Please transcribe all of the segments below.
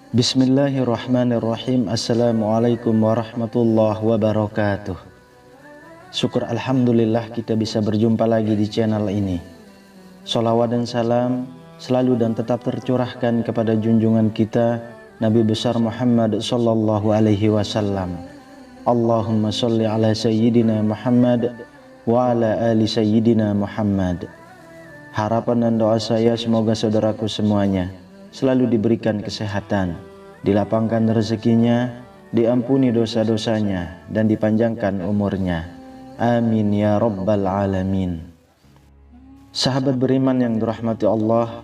Bismillahirrahmanirrahim. Assalamualaikum warahmatullahi wabarakatuh. Syukur alhamdulillah kita bisa berjumpa lagi di channel ini. Sholawat dan salam selalu dan tetap tercurahkan kepada junjungan kita Nabi besar Muhammad sallallahu alaihi wasallam. Allahumma sholli ala sayyidina Muhammad wa ala ali sayyidina Muhammad. Harapan dan doa saya semoga saudaraku semuanya selalu diberikan kesehatan, dilapangkan rezekinya, diampuni dosa-dosanya, dan dipanjangkan umurnya. Amin ya rabbal alamin. Sahabat beriman yang dirahmati Allah,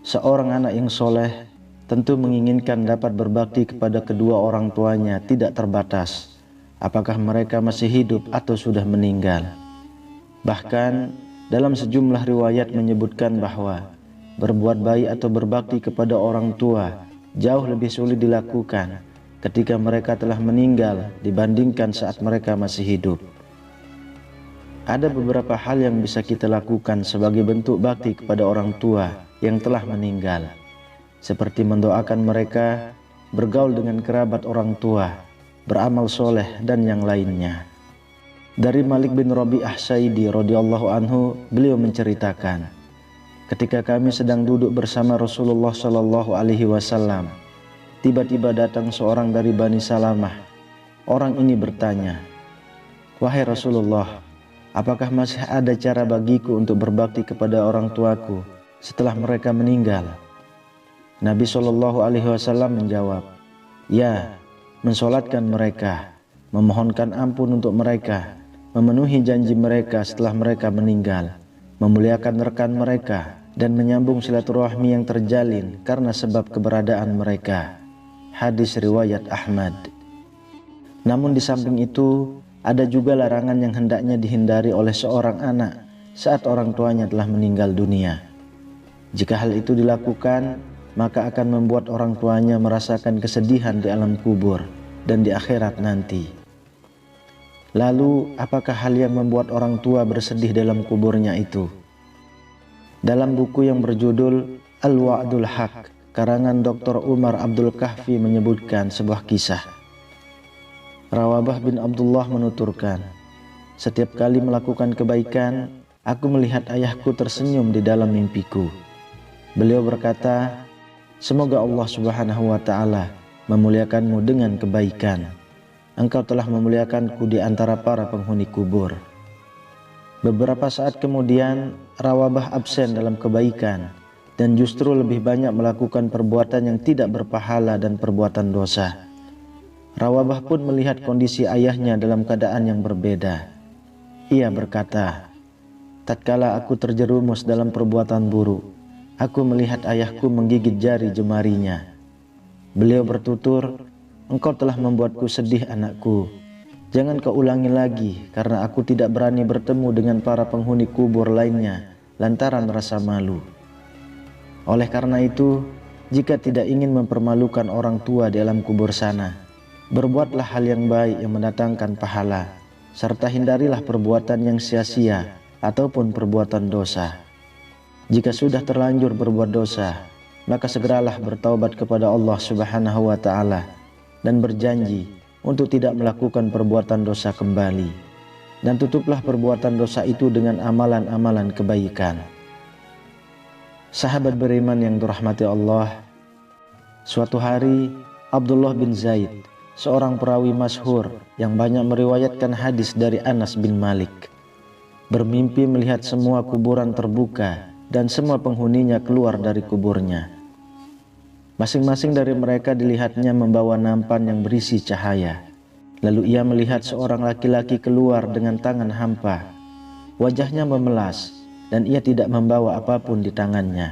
seorang anak yang soleh tentu menginginkan dapat berbakti kepada kedua orang tuanya tidak terbatas, apakah mereka masih hidup atau sudah meninggal. Bahkan dalam sejumlah riwayat menyebutkan bahwa berbuat baik atau berbakti kepada orang tua jauh lebih sulit dilakukan ketika mereka telah meninggal dibandingkan saat mereka masih hidup. Ada beberapa hal yang bisa kita lakukan sebagai bentuk bakti kepada orang tua yang telah meninggal, seperti mendoakan mereka, bergaul dengan kerabat orang tua, beramal soleh, dan yang lainnya. Dari Malik bin Rabi'ah Sa'idi radhiyallahu anhu, beliau menceritakan, ketika kami sedang duduk bersama Rasulullah Shallallahu Alaihi Wasallam, tiba-tiba datang seorang dari Bani Salamah. Orang ini bertanya, "Wahai Rasulullah, apakah masih ada cara bagiku untuk berbakti kepada orang tuaku setelah mereka meninggal?" Nabi Shallallahu Alaihi Wasallam menjawab, "Ya, mensolatkan mereka, memohonkan ampun untuk mereka, memenuhi janji mereka setelah mereka meninggal, memuliakan rekan mereka, dan menyambung silaturahmi yang terjalin karena sebab keberadaan mereka." Hadis riwayat Ahmad. Namun di samping itu, ada juga larangan yang hendaknya dihindari oleh seorang anak saat orang tuanya telah meninggal dunia. Jika hal itu dilakukan, maka akan membuat orang tuanya merasakan kesedihan di alam kubur dan di akhirat nanti. Lalu, apakah hal yang membuat orang tua bersedih dalam kuburnya itu? Dalam buku yang berjudul Al-Wa'dul Haq, karangan Dr. Umar Abdul Kahfi menyebutkan sebuah kisah. Rawabah bin Abdullah menuturkan, "Setiap kali melakukan kebaikan, aku melihat ayahku tersenyum di dalam mimpiku. Beliau berkata, 'Semoga Allah Subhanahu wa Ta'ala memuliakanmu dengan kebaikan. Engkau telah memuliakanku di antara para penghuni kubur.' Beberapa saat kemudian, Rawabah absen dalam kebaikan dan justru lebih banyak melakukan perbuatan yang tidak berpahala dan perbuatan dosa. Rawabah pun melihat kondisi ayahnya dalam keadaan yang berbeda. Ia berkata, 'Tatkala aku terjerumus dalam perbuatan buruk, aku melihat ayahku menggigit jari jemarinya. Beliau bertutur, "Engkau telah membuatku sedih, anakku. Jangan kau ulangi lagi, karena aku tidak berani bertemu dengan para penghuni kubur lainnya lantaran rasa malu." Oleh karena itu, jika tidak ingin mempermalukan orang tua di alam kubur sana, berbuatlah hal yang baik yang mendatangkan pahala, serta hindarilah perbuatan yang sia-sia ataupun perbuatan dosa. Jika sudah terlanjur berbuat dosa, maka segeralah bertaubat kepada Allah Subhanahu wa Ta'ala dan berjanji untuk tidak melakukan perbuatan dosa kembali, dan tutuplah perbuatan dosa itu dengan amalan-amalan kebaikan. Sahabat beriman yang dirahmati Allah, suatu hari Abdullah bin Zaid, seorang perawi masyhur yang banyak meriwayatkan hadis dari Anas bin Malik, bermimpi melihat semua kuburan terbuka dan semua penghuninya keluar dari kuburnya. Masing-masing dari mereka dilihatnya membawa nampan yang berisi cahaya. Lalu ia melihat seorang laki-laki keluar dengan tangan hampa. Wajahnya memelas dan ia tidak membawa apapun di tangannya.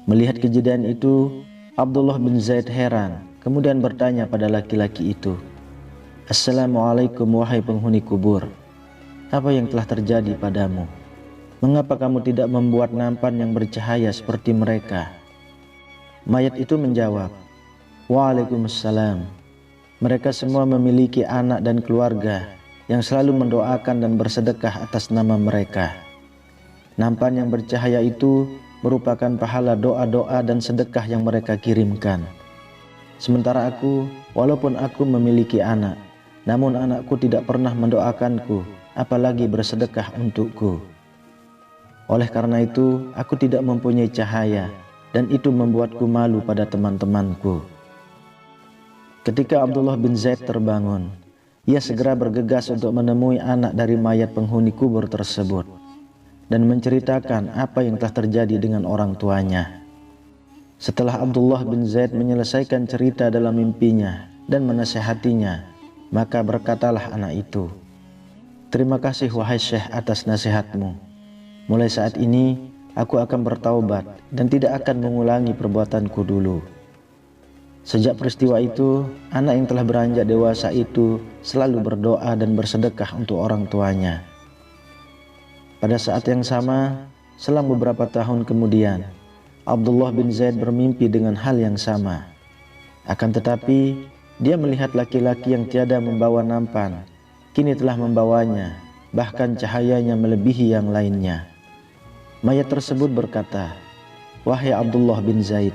Melihat kejadian itu, Abdullah bin Zaid heran, kemudian bertanya pada laki-laki itu, "Assalamualaikum wahai penghuni kubur. Apa yang telah terjadi padamu?" Mengapa kamu tidak membuat nampan yang bercahaya seperti mereka?" Mayat itu menjawab, "Waalaikumsalam. Mereka semua memiliki anak dan keluarga yang selalu mendoakan dan bersedekah atas nama mereka. Nampan yang bercahaya itu merupakan pahala doa-doa dan sedekah yang mereka kirimkan. Sementara aku, walaupun aku memiliki anak, namun anakku tidak pernah mendoakanku, apalagi bersedekah untukku. Oleh karena itu, aku tidak mempunyai cahaya, dan itu membuatku malu pada teman-temanku." Ketika Abdullah bin Zaid terbangun, ia segera bergegas untuk menemui anak dari mayat penghuni kubur tersebut dan menceritakan apa yang telah terjadi dengan orang tuanya. Setelah Abdullah bin Zaid menyelesaikan cerita dalam mimpinya dan menasihatinya, maka berkatalah anak itu, "Terima kasih wahai Syekh atas nasihatmu. Mulai saat ini aku akan bertaubat dan tidak akan mengulangi perbuatanku dulu." Sejak peristiwa itu, anak yang telah beranjak dewasa itu selalu berdoa dan bersedekah untuk orang tuanya. Pada saat yang sama, selang beberapa tahun kemudian, Abdullah bin Zaid bermimpi dengan hal yang sama. Akan tetapi, dia melihat laki-laki yang tiada membawa nampan, kini telah membawanya, bahkan cahayanya melebihi yang lainnya. Mayat tersebut berkata, "Wahai Abdullah bin Zaid,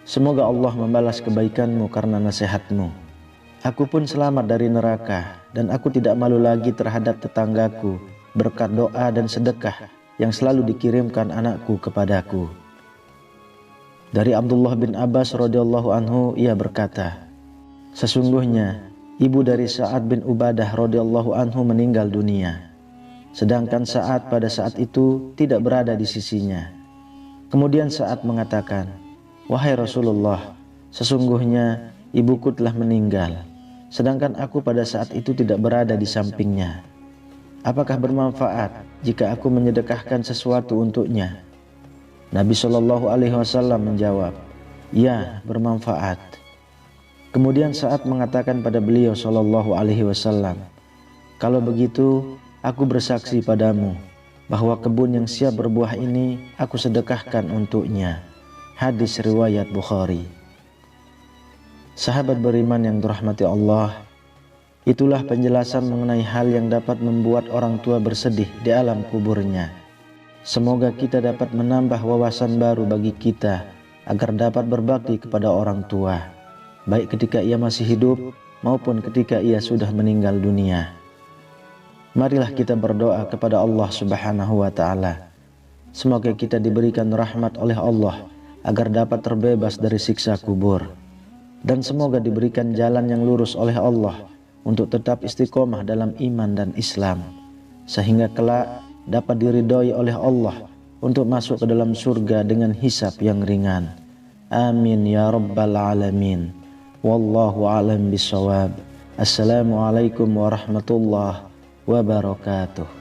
semoga Allah membalas kebaikanmu karena nasihatmu. Aku pun selamat dari neraka dan aku tidak malu lagi terhadap tetanggaku berkat doa dan sedekah yang selalu dikirimkan anakku kepadaku." Dari Abdullah bin Abbas radhiyallahu anhu, ia berkata, "Sesungguhnya ibu dari Sa'ad bin Ubadah radhiyallahu anhu meninggal dunia, sedangkan Sa'ad pada saat itu tidak berada di sisinya. Kemudian Sa'ad mengatakan, 'Wahai Rasulullah, sesungguhnya ibuku telah meninggal, sedangkan aku pada saat itu tidak berada di sampingnya. Apakah bermanfaat jika aku menyedekahkan sesuatu untuknya?' Nabi Shallallahu Alaihi Wasallam menjawab, 'Ya, bermanfaat.' Kemudian Sa'ad mengatakan pada beliau Shallallahu Alaihi Wasallam, 'Kalau begitu, aku bersaksi padamu bahwa kebun yang siap berbuah ini aku sedekahkan untuknya." Hadis riwayat Bukhari. Sahabat beriman yang dirahmati Allah, itulah penjelasan mengenai hal yang dapat membuat orang tua bersedih di alam kuburnya. Semoga kita dapat menambah wawasan baru bagi kita agar dapat berbakti kepada orang tua, baik ketika ia masih hidup maupun ketika ia sudah meninggal dunia. Marilah kita berdoa kepada Allah Subhanahu wa Ta'ala. Semoga kita diberikan rahmat oleh Allah agar dapat terbebas dari siksa kubur, dan semoga diberikan jalan yang lurus oleh Allah untuk tetap istiqomah dalam iman dan Islam, sehingga kelak dapat diridhoi oleh Allah untuk masuk ke dalam surga dengan hisab yang ringan. Amin ya rabbal alamin. Wallahu a'lam bishawab. Assalamualaikum warahmatullahi wabarakatuh.